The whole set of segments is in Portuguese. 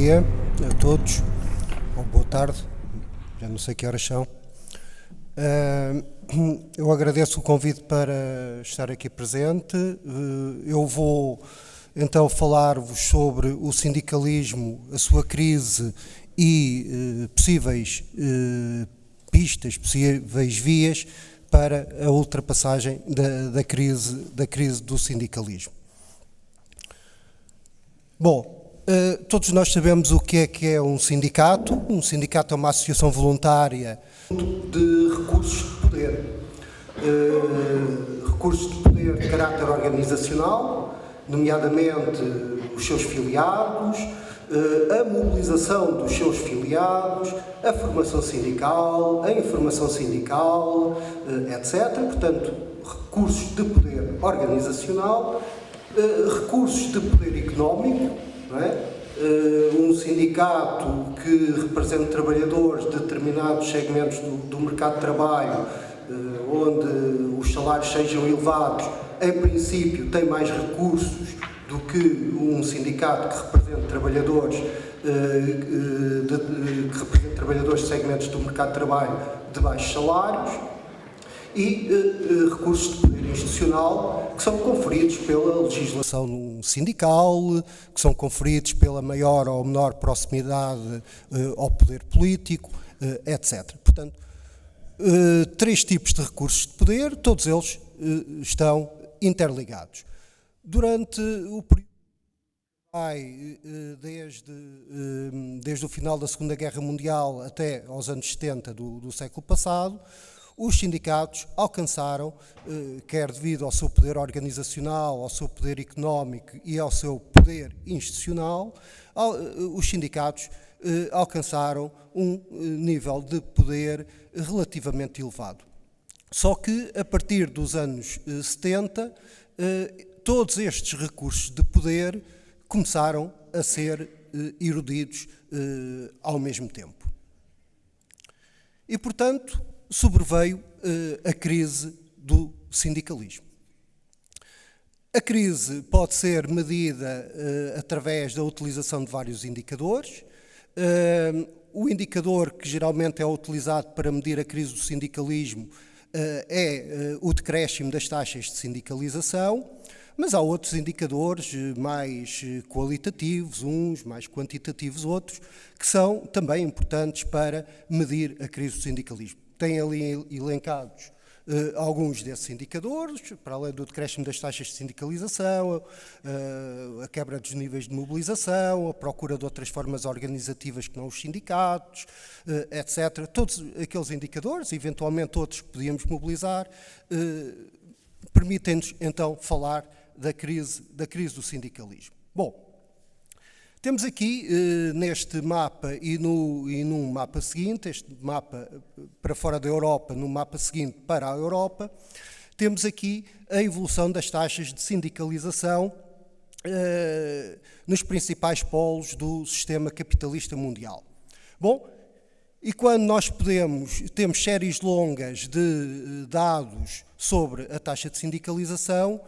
dia a todos, ou boa tarde, já não sei que horas são. Eu agradeço o convite para estar aqui presente. Eu vou então falar-vos sobre o sindicalismo, a sua crise e possíveis pistas, possíveis vias para a ultrapassagem da crise do sindicalismo. Bom, todos nós sabemos o que é um sindicato. Um sindicato é uma associação voluntária de recursos de poder. Recursos de poder de caráter organizacional, nomeadamente os seus filiados, a mobilização dos seus filiados, a formação sindical, a informação sindical, etc. Portanto, recursos de poder organizacional, recursos de poder económico, não é? Um sindicato que representa trabalhadores de determinados segmentos do mercado de trabalho, onde os salários sejam elevados, em princípio tem mais recursos do que um sindicato que representa trabalhadores de segmentos do mercado de trabalho de baixos salários, e recursos de poder institucional que são conferidos pela legislação sindical, que são conferidos pela maior ou menor proximidade ao poder político, etc. Portanto, três tipos de recursos de poder, todos eles estão interligados. Durante o período desde o final da Segunda Guerra Mundial até aos anos 70 do século passado, os sindicatos alcançaram, quer devido ao seu poder organizacional, ao seu poder económico e ao seu poder institucional, os sindicatos alcançaram um nível de poder relativamente elevado. Só que, a partir dos anos 70, todos estes recursos de poder começaram a ser erodidos ao mesmo tempo. E, portanto, sobreveio a crise do sindicalismo. A crise pode ser medida através da utilização de vários indicadores. O indicador que geralmente é utilizado para medir a crise do sindicalismo é o decréscimo das taxas de sindicalização, mas há outros indicadores mais qualitativos, uns mais quantitativos, outros, que são também importantes para medir a crise do sindicalismo. Tem ali elencados alguns desses indicadores, para além do decréscimo das taxas de sindicalização, a quebra dos níveis de mobilização, a procura de outras formas organizativas que não os sindicatos, etc. Todos aqueles indicadores, eventualmente outros que podíamos mobilizar, permitem-nos então falar da crise do sindicalismo. Bom, temos aqui, neste mapa e num mapa seguinte, este mapa para fora da Europa, no mapa seguinte para a Europa, temos aqui a evolução das taxas de sindicalização nos principais polos do sistema capitalista mundial. Bom, e quando nós temos séries longas de dados sobre a taxa de sindicalização,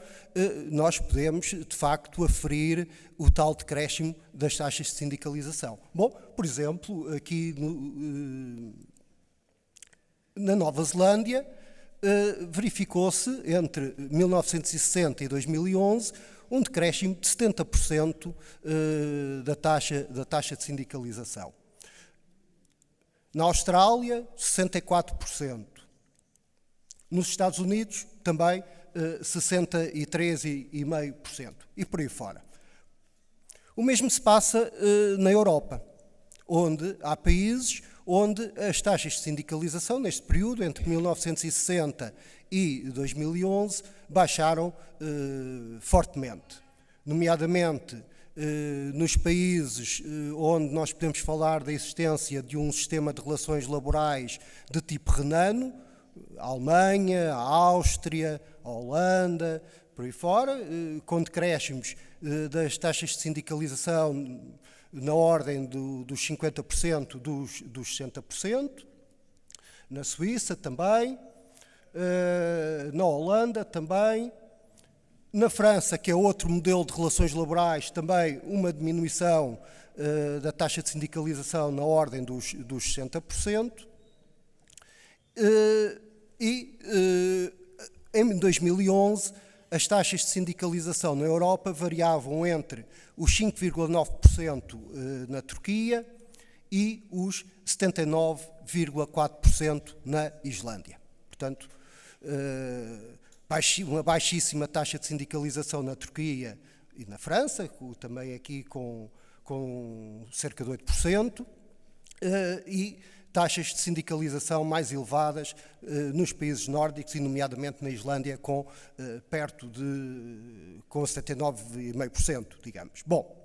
nós podemos, de facto, aferir o tal decréscimo das taxas de sindicalização. Bom, por exemplo, aqui na Nova Zelândia, verificou-se entre 1960 e 2011 um decréscimo de 70% da taxa de sindicalização. Na Austrália, 64%. Nos Estados Unidos, também 63,5%. E por aí fora. O mesmo se passa na Europa, onde há países onde as taxas de sindicalização, neste período, entre 1960 e 2011, baixaram fortemente. Nomeadamente, nos países onde nós podemos falar da existência de um sistema de relações laborais de tipo renano, a Alemanha, a Áustria, a Holanda, por aí fora, com decréscimos das taxas de sindicalização na ordem dos 50%, dos 60%, na Suíça também, na Holanda também, Na França, que é outro modelo de relações laborais, também uma diminuição da taxa de sindicalização na ordem dos 60%. Em 2011, as taxas de sindicalização na Europa variavam entre os 5,9% na Turquia e os 79,4% na Islândia. Portanto, uma baixíssima taxa de sindicalização na Turquia e na França, também aqui com cerca de 8%, e taxas de sindicalização mais elevadas nos países nórdicos, e nomeadamente na Islândia, com 79,5%, digamos. Bom,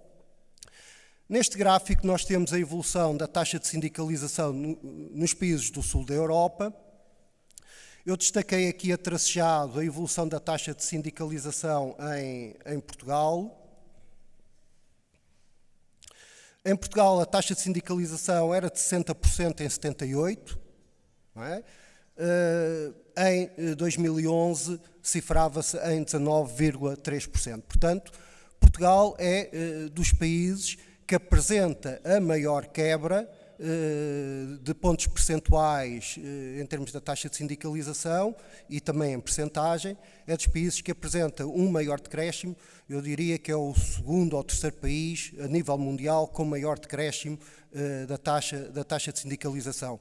neste gráfico nós temos a evolução da taxa de sindicalização nos países do sul da Europa. Eu destaquei aqui a tracejado a evolução da taxa de sindicalização em Portugal. Em Portugal, a taxa de sindicalização era de 60% em 78, não é? Em 2011, cifrava-se em 19,3%. Portanto, Portugal é dos países que apresenta a maior quebra de pontos percentuais em termos da taxa de sindicalização e também em percentagem. É dos países que apresenta um maior decréscimo. Eu diria que é o segundo ou terceiro país a nível mundial com maior decréscimo da taxa de sindicalização,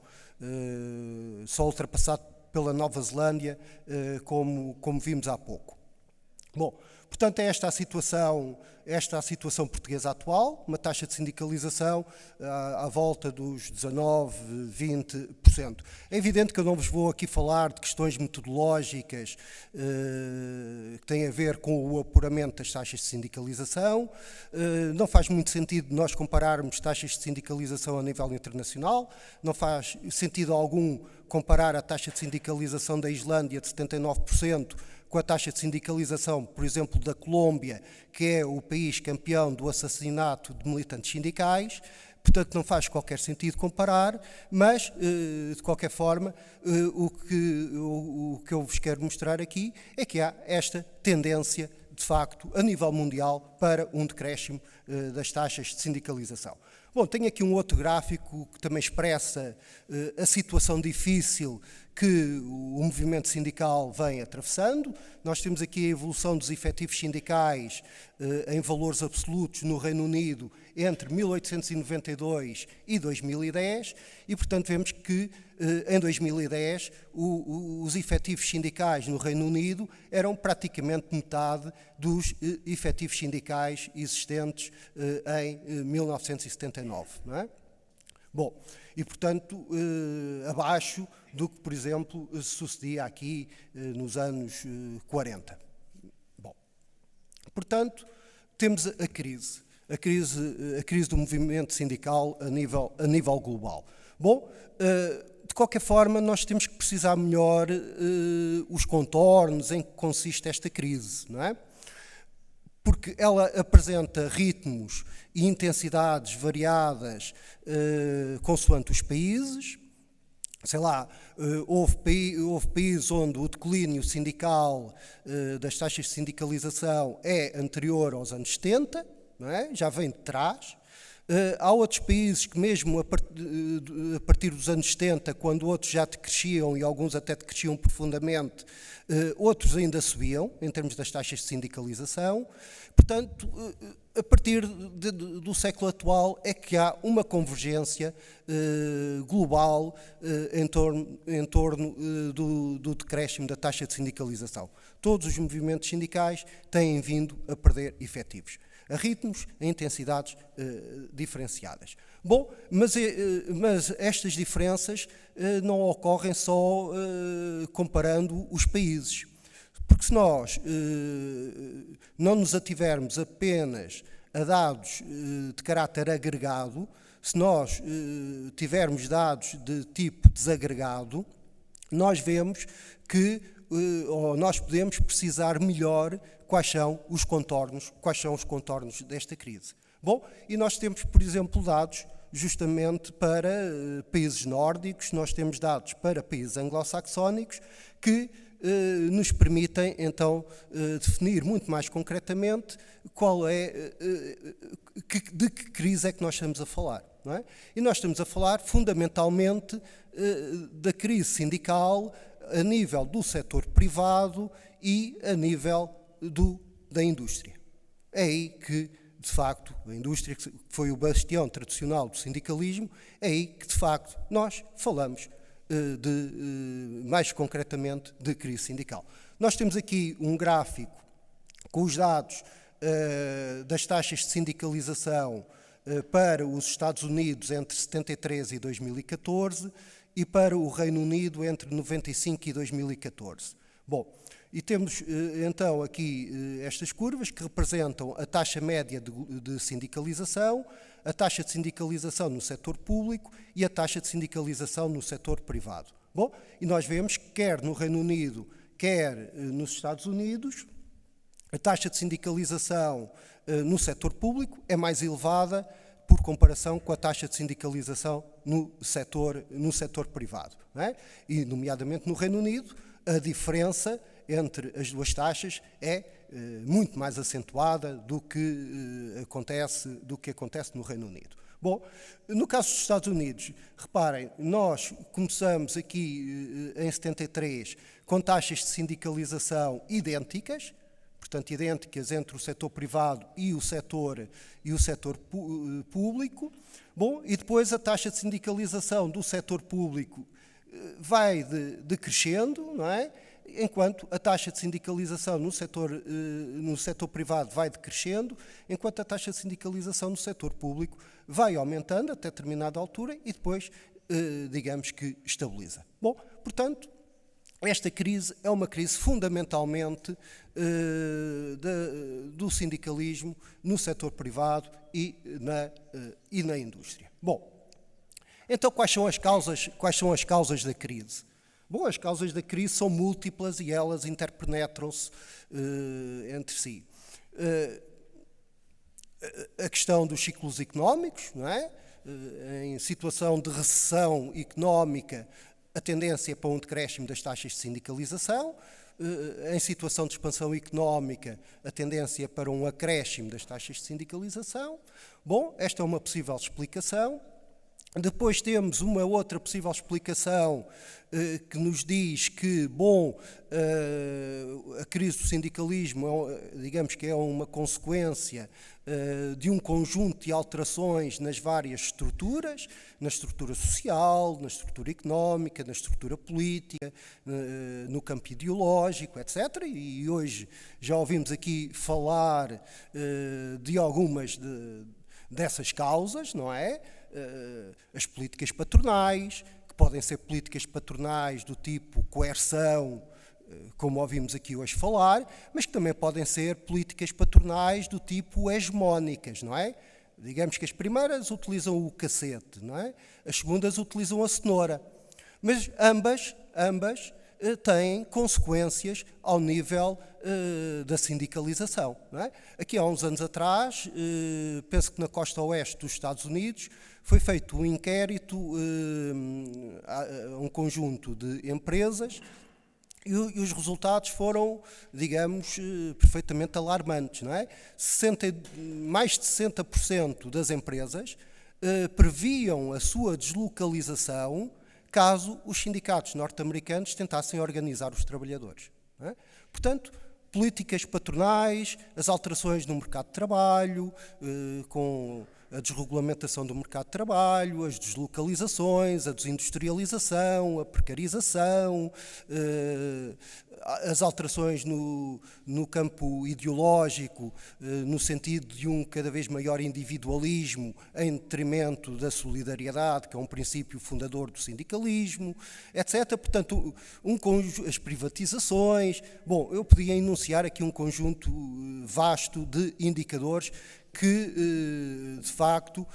só ultrapassado pela Nova Zelândia, como vimos há pouco. Bom, portanto, é esta a situação portuguesa atual, uma taxa de sindicalização à volta dos 19%, 20%. É evidente que eu não vos vou aqui falar de questões metodológicas que têm a ver com o apuramento das taxas de sindicalização. Não faz muito sentido nós compararmos taxas de sindicalização a nível internacional, não faz sentido algum comparar a taxa de sindicalização da Islândia de 79% com a taxa de sindicalização, por exemplo, da Colômbia, que é o país campeão do assassinato de militantes sindicais. Portanto, não faz qualquer sentido comparar, mas, de qualquer forma, o que eu vos quero mostrar aqui é que há esta tendência, de facto, a nível mundial, para um decréscimo das taxas de sindicalização. Bom, tenho aqui um outro gráfico que também expressa a situação difícil que o movimento sindical vem atravessando. Nós temos aqui a evolução dos efetivos sindicais em valores absolutos no Reino Unido entre 1892 e 2010 e, portanto, vemos que em 2010 os efetivos sindicais no Reino Unido eram praticamente metade dos efetivos sindicais existentes em 1979, não é? Bom, e portanto abaixo do que, por exemplo, sucedia aqui nos anos 40. Bom, portanto, temos a crise do movimento sindical a nível global. Bom, de qualquer forma, nós temos que precisar melhor os contornos em que consiste esta crise, não é? Porque ela apresenta ritmos e intensidades variadas consoante os países. Sei lá, houve países onde o declínio sindical das taxas de sindicalização é anterior aos anos 70, não é? Já vem de trás. Há outros países que mesmo a partir dos anos 70, quando outros já decresciam e alguns até decresciam profundamente, outros ainda subiam em termos das taxas de sindicalização. Portanto, a partir do século atual é que há uma convergência global em torno do decréscimo da taxa de sindicalização. Todos os movimentos sindicais têm vindo a perder efetivos, a ritmos, a intensidades diferenciadas. Bom, mas estas diferenças não ocorrem só comparando os países, porque se nós não nos ativermos apenas a dados de caráter agregado, se nós tivermos dados de tipo desagregado, nós vemos que ou nós podemos precisar melhor quais são os contornos desta crise. Bom, e nós temos, por exemplo, dados justamente para países nórdicos, nós temos dados para países anglo-saxónicos que nos permitem, então, definir muito mais concretamente qual é, de que crise é que nós estamos a falar. Não é? E nós estamos a falar, fundamentalmente, da crise sindical a nível do setor privado e a nível da indústria. É aí que, de facto, a indústria, que foi o bastião tradicional do sindicalismo, é aí que, de facto, nós falamos mais concretamente de crise sindical. Nós temos aqui um gráfico com os dados das taxas de sindicalização para os Estados Unidos entre 73 e 2014 e para o Reino Unido entre 95 e 2014. Bom, e temos então aqui estas curvas que representam a taxa média de sindicalização, a taxa de sindicalização no setor público e a taxa de sindicalização no setor privado. Bom, e nós vemos que quer no Reino Unido, quer nos Estados Unidos, a taxa de sindicalização no setor público é mais elevada por comparação com a taxa de sindicalização no setor privado. Não é? E, nomeadamente, no Reino Unido, a diferença entre as duas taxas é muito mais acentuada do que acontece no Reino Unido. Bom, no caso dos Estados Unidos, reparem, nós começamos aqui em 73 com taxas de sindicalização idênticas, portanto idênticas entre o setor privado e o setor público. Bom, e depois a taxa de sindicalização do setor público vai decrescendo, não é? Enquanto a taxa de sindicalização no setor privado vai decrescendo, enquanto a taxa de sindicalização no setor público vai aumentando até determinada altura e depois, digamos que, estabiliza. Bom, portanto, esta crise é uma crise fundamentalmente do sindicalismo no setor privado e na indústria. Bom, então quais são as causas da crise? Bom, as causas da crise são múltiplas e elas interpenetram-se entre si. A questão dos ciclos económicos, não é? Em situação de recessão económica, a tendência para um decréscimo das taxas de sindicalização. Em situação de expansão económica, a tendência para um acréscimo das taxas de sindicalização. Bom, esta é uma possível explicação. Depois temos uma outra possível explicação que nos diz que, bom, a crise do sindicalismo, digamos que é uma consequência de um conjunto de alterações nas várias estruturas, na estrutura social, na estrutura económica, na estrutura política, no campo ideológico, etc. E hoje já ouvimos aqui falar de algumas dessas causas, não é? As políticas patronais, que podem ser políticas patronais do tipo coerção, como ouvimos aqui hoje falar, mas que também podem ser políticas patronais do tipo hegemónicas, não é? Digamos que as primeiras utilizam o cacete, não é? As segundas utilizam a cenoura. Mas ambas têm consequências ao nível da sindicalização. Não é? Aqui há uns anos atrás, penso que na costa oeste dos Estados Unidos, foi feito um inquérito a um conjunto de empresas e os resultados foram, digamos, perfeitamente alarmantes. Não é? Mais de 60% das empresas previam a sua deslocalização caso os sindicatos norte-americanos tentassem organizar os trabalhadores. Não é? Portanto, políticas patronais, as alterações no mercado de trabalho, com a desregulamentação do mercado de trabalho, as deslocalizações, a desindustrialização, a precarização, as alterações no campo ideológico, no sentido de um cada vez maior individualismo em detrimento da solidariedade, que é um princípio fundador do sindicalismo, etc. Portanto, as privatizações. Bom, eu podia enunciar aqui um conjunto vasto de indicadores que, de facto,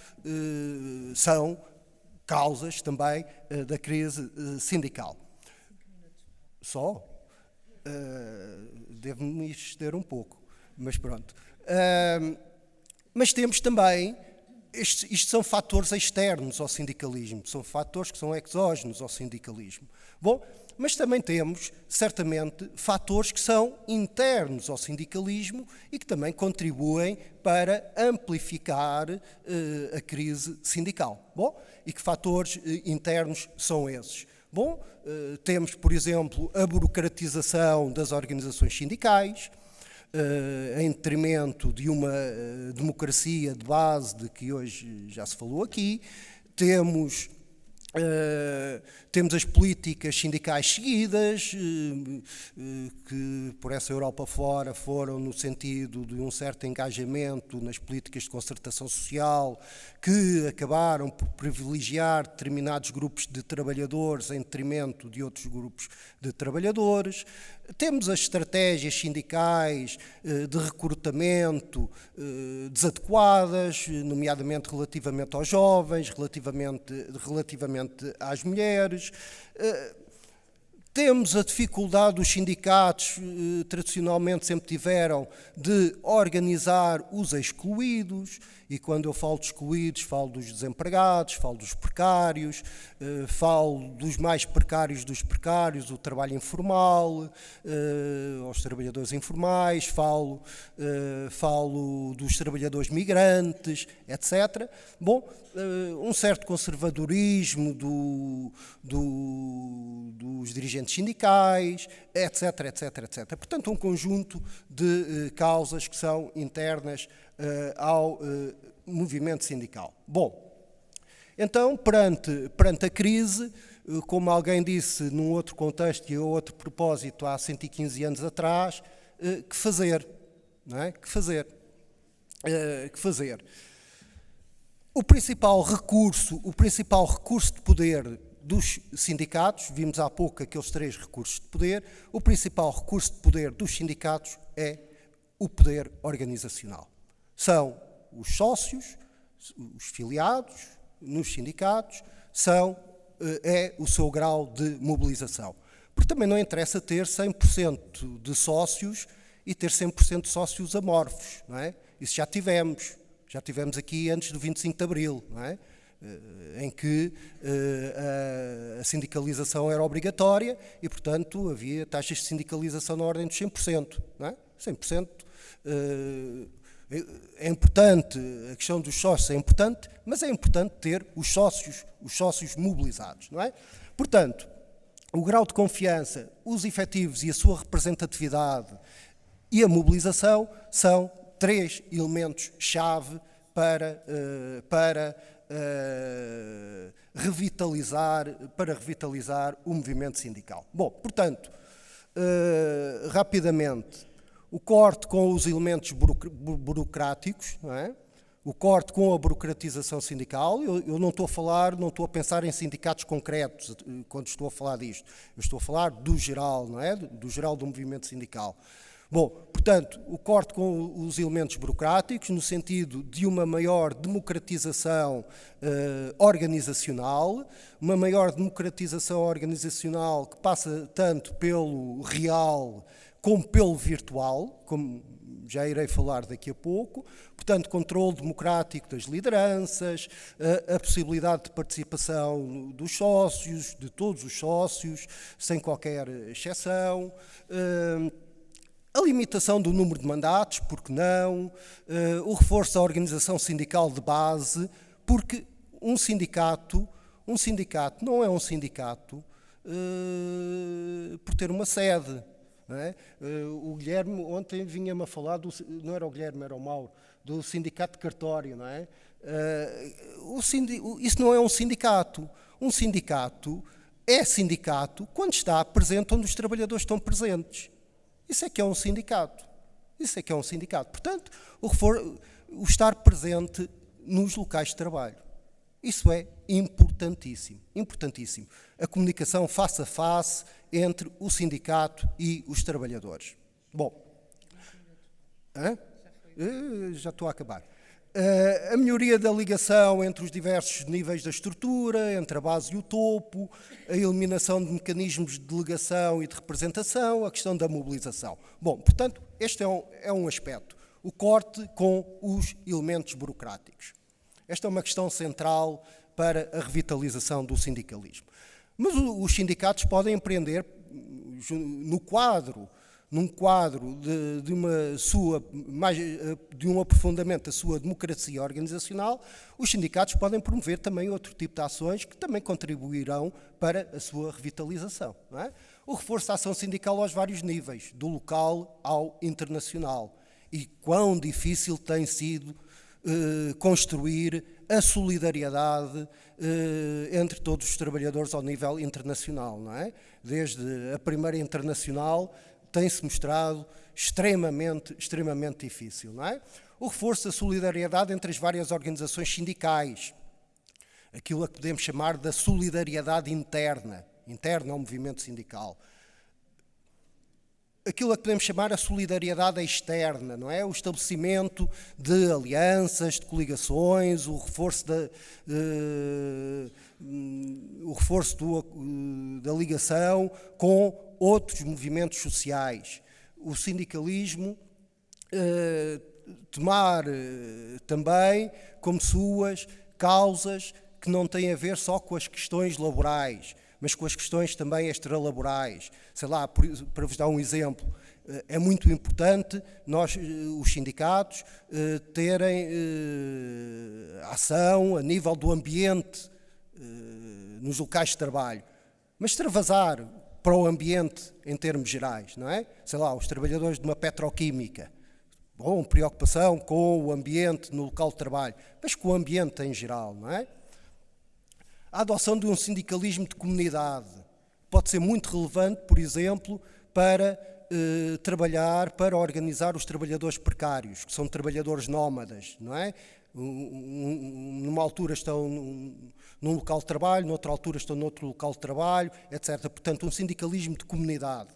são causas também da crise sindical. Só? Devo-me exceder um pouco, mas pronto. Mas temos também Isto são fatores externos ao sindicalismo, são fatores que são exógenos ao sindicalismo. Bom, mas também temos, certamente, fatores que são internos ao sindicalismo e que também contribuem para amplificar a crise sindical. Bom, e que fatores internos são esses? Bom, temos, por exemplo, a burocratização das organizações sindicais, em detrimento de uma democracia de base de que hoje já se falou aqui. Temos as políticas sindicais seguidas, que por essa Europa fora foram no sentido de um certo engajamento nas políticas de concertação social, que acabaram por privilegiar determinados grupos de trabalhadores em detrimento de outros grupos de trabalhadores. Temos as estratégias sindicais de recrutamento desadequadas, nomeadamente relativamente aos jovens, relativamente às mulheres. Temos a dificuldade dos sindicatos, tradicionalmente sempre tiveram, de organizar os excluídos, e quando eu falo de excluídos, falo dos desempregados, falo dos precários, falo dos mais precários dos precários, o trabalho informal, aos trabalhadores informais, falo dos trabalhadores migrantes, etc. Bom, um certo conservadorismo dos dirigentes sindicais, etc, etc, etc. Portanto, um conjunto de causas que são internas ao movimento sindical. Bom, então, perante a crise, como alguém disse num outro contexto e a outro propósito há 115 anos atrás, que fazer? Não é? Que fazer? O principal recurso de poder dos sindicatos, vimos há pouco aqueles 3 recursos de poder, o principal recurso de poder dos sindicatos é o poder organizacional. São os sócios, os filiados nos sindicatos, é o seu grau de mobilização. Porque também não interessa ter 100% de sócios e ter 100% de sócios amorfos, não é? Isso já tivemos aqui antes do 25 de Abril, não é? Em que a sindicalização era obrigatória e, portanto, havia taxas de sindicalização na ordem dos 100%, não é? 100%. É importante, a questão dos sócios é importante, mas é importante ter os sócios mobilizados, não é? Portanto, o grau de confiança, os efetivos e a sua representatividade e a mobilização são 3 elementos-chave para revitalizar o movimento sindical. Bom, portanto, rapidamente, o corte com os elementos burocráticos, não é? O corte com a burocratização sindical. Eu não estou a pensar em sindicatos concretos quando estou a falar disto. Eu estou a falar do geral, não é? Do geral do movimento sindical. Bom, portanto, o corte com os elementos burocráticos, no sentido de uma maior democratização organizacional, uma maior democratização organizacional que passa tanto pelo real como pelo virtual, como já irei falar daqui a pouco. Portanto, controle democrático das lideranças, a possibilidade de participação dos sócios, de todos os sócios, sem qualquer exceção, a limitação do número de mandatos, porque não, o reforço da organização sindical de base, porque um sindicato não é um sindicato por ter uma sede. Não é? O Guilherme ontem vinha-me a falar, não era o Guilherme, era o Mauro, do sindicato de cartório, não é? Isso não é um sindicato. Um sindicato é sindicato quando está presente onde os trabalhadores estão presentes. Isso é que é um sindicato. Portanto, o estar presente nos locais de trabalho. Isso é importantíssimo. A comunicação face a face entre o sindicato e os trabalhadores. Bom, já estou a acabar. A melhoria da ligação entre os diversos níveis da estrutura, entre a base e o topo, a eliminação de mecanismos de delegação e de representação, a questão da mobilização. Bom, portanto, este é um aspecto. O corte com os elementos burocráticos. Esta é uma questão central para a revitalização do sindicalismo. Mas os sindicatos podem empreender num quadro de um aprofundamento da sua democracia organizacional. Os sindicatos podem promover também outro tipo de ações que também contribuirão para a sua revitalização, não é? O reforço da ação sindical aos vários níveis, do local ao internacional. E quão difícil tem sido construir a solidariedade entre todos os trabalhadores ao nível internacional, não é? Desde a primeira internacional tem-se mostrado extremamente difícil, não é? O reforço da solidariedade entre as várias organizações sindicais, aquilo a que podemos chamar da solidariedade interna ao movimento sindical. Aquilo a que podemos chamar a solidariedade externa, não é? O estabelecimento de alianças, de coligações, o reforço da ligação com outros movimentos sociais. O sindicalismo tomar também como suas causas que não têm a ver só com as questões laborais, mas com as questões também extralaborais. Sei lá, para vos dar um exemplo, é muito importante nós, os sindicatos, terem ação a nível do ambiente nos locais de trabalho, mas extravasar para o ambiente em termos gerais, não é? Sei lá, os trabalhadores de uma petroquímica, bom, preocupação com o ambiente no local de trabalho, mas com o ambiente em geral, não é? A adoção de um sindicalismo de comunidade pode ser muito relevante, por exemplo, para trabalhar, para organizar os trabalhadores precários, que são trabalhadores nómadas, não é? Numa altura estão num local de trabalho, noutra altura estão noutro local de trabalho, etc. Portanto, um sindicalismo de comunidade,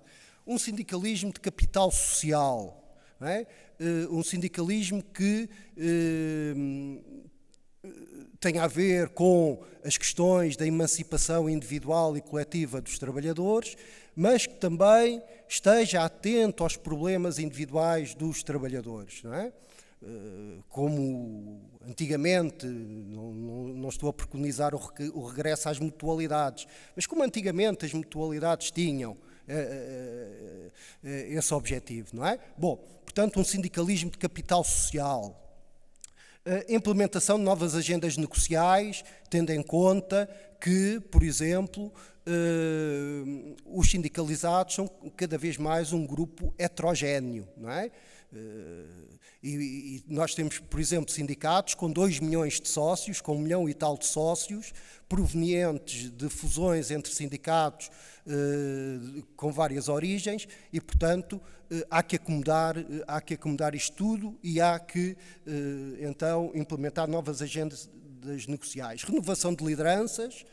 um sindicalismo de capital social, não é? Um sindicalismo que tem a ver com as questões da emancipação individual e coletiva dos trabalhadores, mas que também esteja atento aos problemas individuais dos trabalhadores, não é? Como antigamente, não estou a preconizar o regresso às mutualidades, mas como antigamente as mutualidades tinham esse objetivo, não é? Bom, portanto, um sindicalismo de capital social, a implementação de novas agendas negociais, tendo em conta que, por exemplo, os sindicalizados são cada vez mais um grupo heterogéneo, não é? E nós temos, por exemplo, sindicatos com 2 milhões de sócios, com 1 milhão e tal de sócios, provenientes de fusões entre sindicatos com várias origens e, portanto, há que acomodar isto tudo e há que, então, implementar novas agendas negociais. Renovação de lideranças,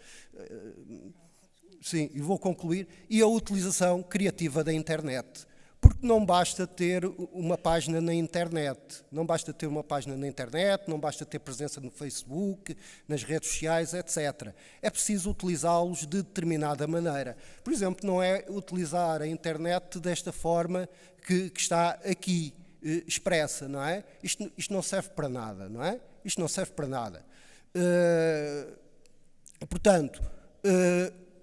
sim, e vou concluir, e a utilização criativa da internet. Porque não basta ter uma página na internet, não basta ter presença no Facebook, nas redes sociais, etc. É preciso utilizá-los de determinada maneira. Por exemplo, não é utilizar a internet desta forma que está aqui expressa, não é? Isto não serve para nada, não é? Isto não serve para nada. Portanto,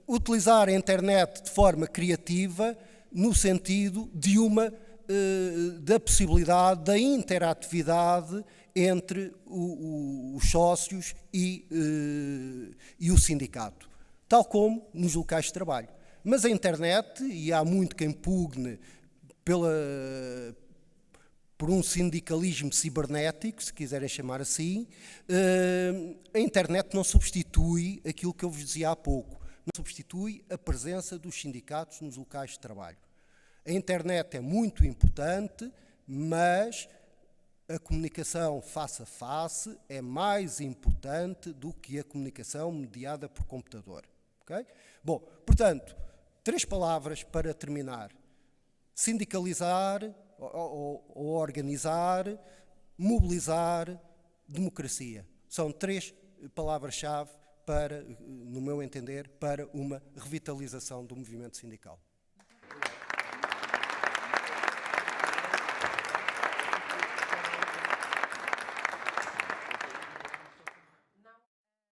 utilizar a internet de forma criativa no sentido da possibilidade da interatividade entre os sócios e o sindicato, tal como nos locais de trabalho. Mas a internet, e há muito quem pugne por um sindicalismo cibernético, se quiserem chamar assim, a internet não substitui aquilo que eu vos dizia há pouco. Não substitui a presença dos sindicatos nos locais de trabalho. A internet é muito importante, mas a comunicação face a face é mais importante do que a comunicação mediada por computador. Okay? Bom, portanto, 3 palavras para terminar. Sindicalizar ou organizar, mobilizar, democracia. São 3 palavras-chave para, no meu entender, para uma revitalização do movimento sindical.